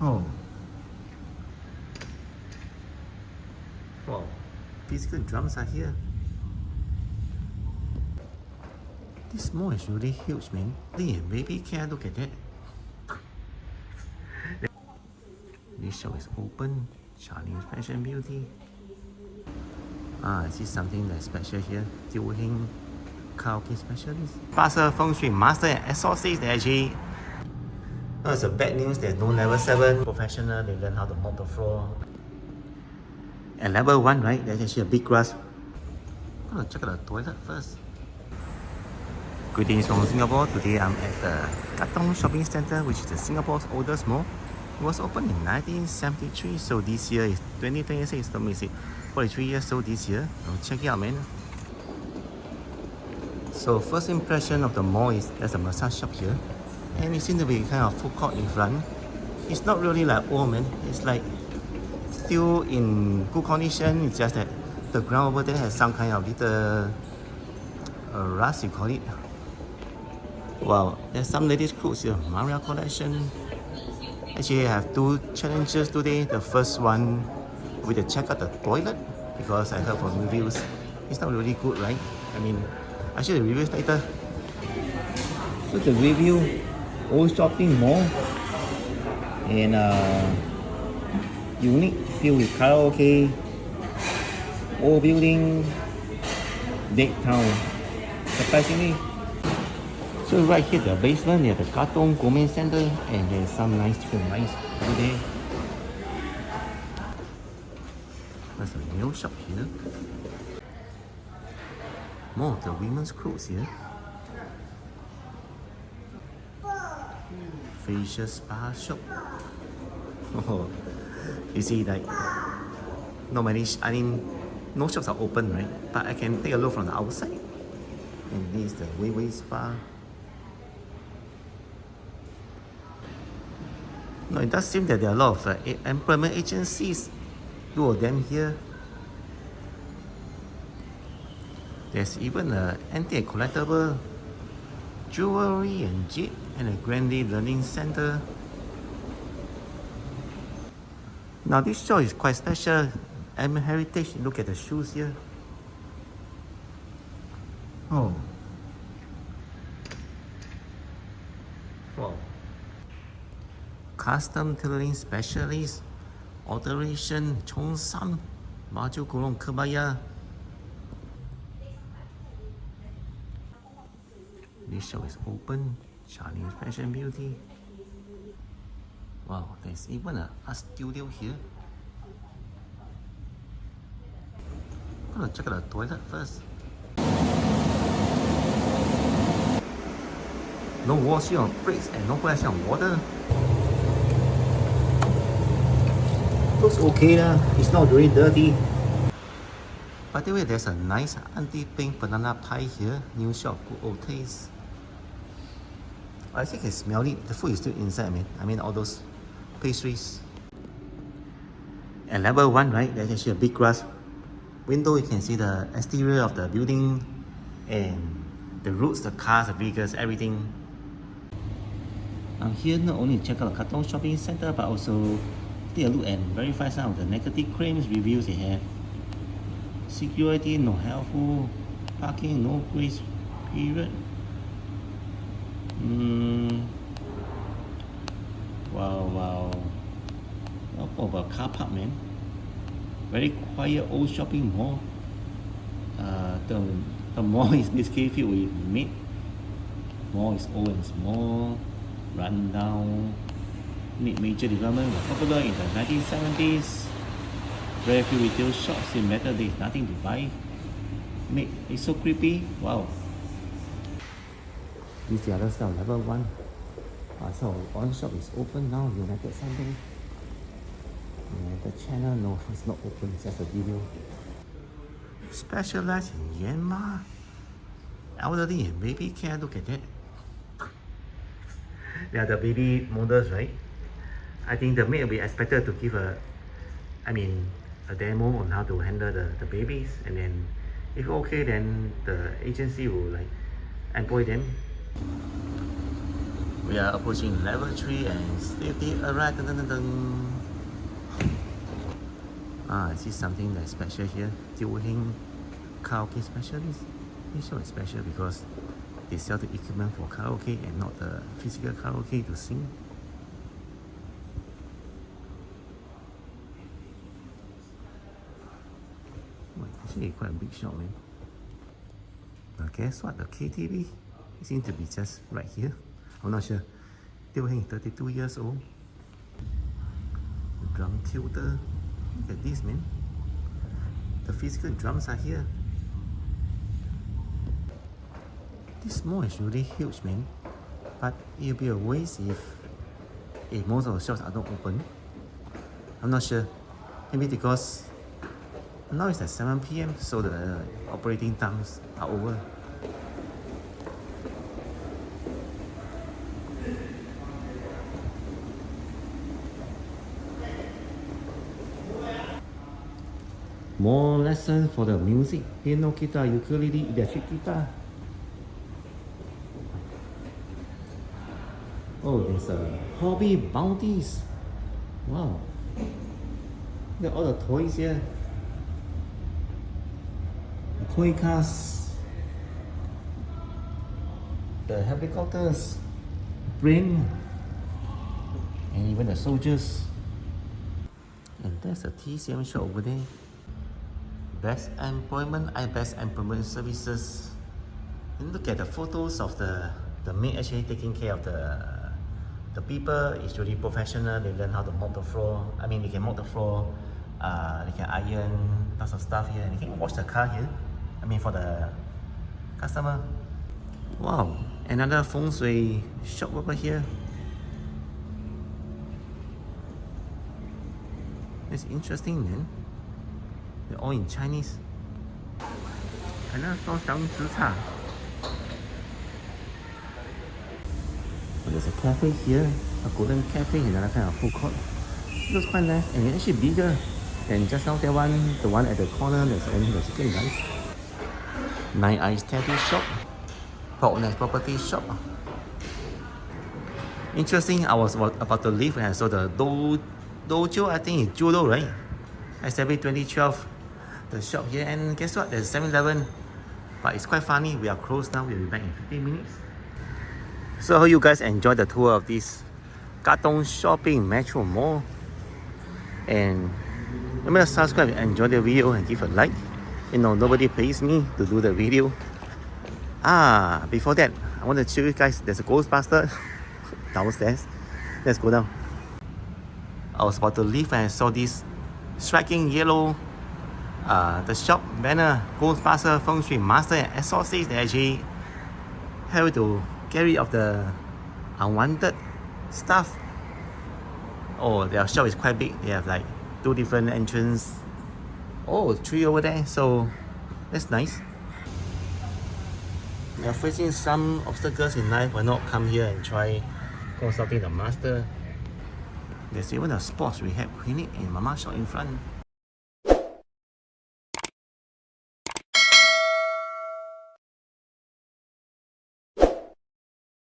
Oh. Wow. Physical drums are here. This mall is really huge, man. Hey, baby, can I look at that? This shop is open. Chinese fashion beauty. I see something that's special here. Heng karaoke specialist. Passer feng shui master and exorcist. They actually. It's a bad news. There's no level 7 professional. They learn how to mop the floor. And level 1, right? There's actually a big grass. Oh, check out the toilet first. Greetings from Singapore. Today I'm at the Katong Shopping Centre, which is Singapore's oldest mall. It was opened in 1973, so this year is 2026. That makes it 43 years old this year. Check it out, man. So first impression of the mall is there's a massage shop here, and it seems to be kind of food court in front. It's not really like old, man. It's like still in good condition. It's just that the ground over there has some kind of little rust, you call it. Wow, there's some ladies' clothes here. Maria collection. Actually, I have 2 challenges today. The first one will be to check out the toilet, because I heard from reviews it's not really good, right? I mean, I should the reviews later. So the review, old shopping mall, and unique, filled with karaoke, old building, dead town. Surprisingly. So right here, the basement, near the Katong Shopping Centre, and there's some nice chicken rice over there. There's a nail shop here. More of the women's clothes here. Facial spa shop. Oh, you see, like, not many, I mean, no shops are open, right? But I can take a look from the outside. And this is the Wei Spa. No, it does seem that there are a lot of employment agencies. 2 of them here. There's even an antique collectible jewelry and jade, and a Grande Learning Center. Now this shop is quite special. I'm heritage. Look at the shoes here. Oh. Wow. Custom tailoring specialist, alteration, Cheongsam, Maju Kurong Kebaya. This shop is open. Chinese fashion beauty. Wow, there's even a art studio here. I'm gonna check out the toilet first. No washing of bricks and no flashing of water. Looks okay lah. It's not really dirty. By the way, there's a nice anti-pink banana pie here. New shop, good old taste. I think I can smell it. The food is still inside, man. I mean, all those pastries. And level 1, right? There's actually a big glass window. You can see the exterior of the building and the roads, the cars, the vehicles, everything. I'm here not only to check out the Katong Shopping Centre, but also take a look and verify some of the negative claims reviews they have. Security, no helpful. Parking, no grace period. Wow. What about car park, man? Very quiet old shopping mall. The mall is basically filled with meat. Mall is old and small, run down. Major development was popular in the 1970s. Very few retail shops in metal, there's nothing to buy. It's so creepy. Wow. This is the other side of level 1. So one shop is open now, United something. The channel, no, it's not open, it's just a video. Specialized in Myanmar. Elderly and baby care, look at that. They are the baby models, right? I think the maid will be expected to give a demo on how to handle the babies, and then if okay, then the agency will like employ them. We are approaching level 3 and safety arrived. Dun, dun, dun, dun. I see something that's special here. Teo Heng karaoke specialist. This show is special because they sell the equipment for karaoke and not the physical karaoke to sing. Well, actually quite a big shop, man. But guess what? The KTV seems to be just right here. I'm not sure. Teo Heng, 32 years old. Drum tutor. Look at this, man. The physical drums are here. This mall is really huge, man. But it'll be a waste if most of the shops are not open. I'm not sure. Maybe because now it's at 7 p.m. so the operating times are over. More lessons for the music, piano, guitar, ukulele, electric guitar. Oh, there's a hobby bounties. Wow. Look at all the toys here. The toy cars. The helicopters. Brain. And even the soldiers. And there's a TCM shop over there. Best employment, best employment services. And look at the photos of the maid actually taking care of the people. It's really professional. They learn how to mop the floor. I mean, they can mop the floor. They can iron lots of stuff here. And they can wash the car here. I mean, for the customer. Wow, another feng shui shop over here. It's interesting, man. They're all in Chinese. Another store selling zicha. There's a cafe here, a golden cafe, another kind of food court. It looks quite nice and it's actually bigger than just now that one. The one at the corner, there's only the chicken rice. Nine Eyes Tattoo Shop. Portland's property shop. Interesting, I was about to leave and I saw the dojo, I think it's judo, right? Established 2012. The shop here, and guess what? There's 7-Eleven. But it's quite funny, we are closed now. We'll be back in 15 minutes. So I hope you guys enjoyed the tour of this Katong Shopping Metro Mall. And remember to subscribe and enjoy the video and give a like. You know, nobody pays me to do the video. Before that, I want to show you guys, there's a Ghostbuster downstairs. Let's go down. I was about to leave and I saw this striking yellow the shop banner, Ghostbuster Feng Shui Master and Exorcist. They actually help to get rid of the unwanted stuff. Oh, their shop is quite big. They have like 2 different entrances. Oh, 3 over there, so that's nice. We are facing some obstacles in life. Why not come here and try consulting the master? There's even a sports rehab clinic and mama shop in front.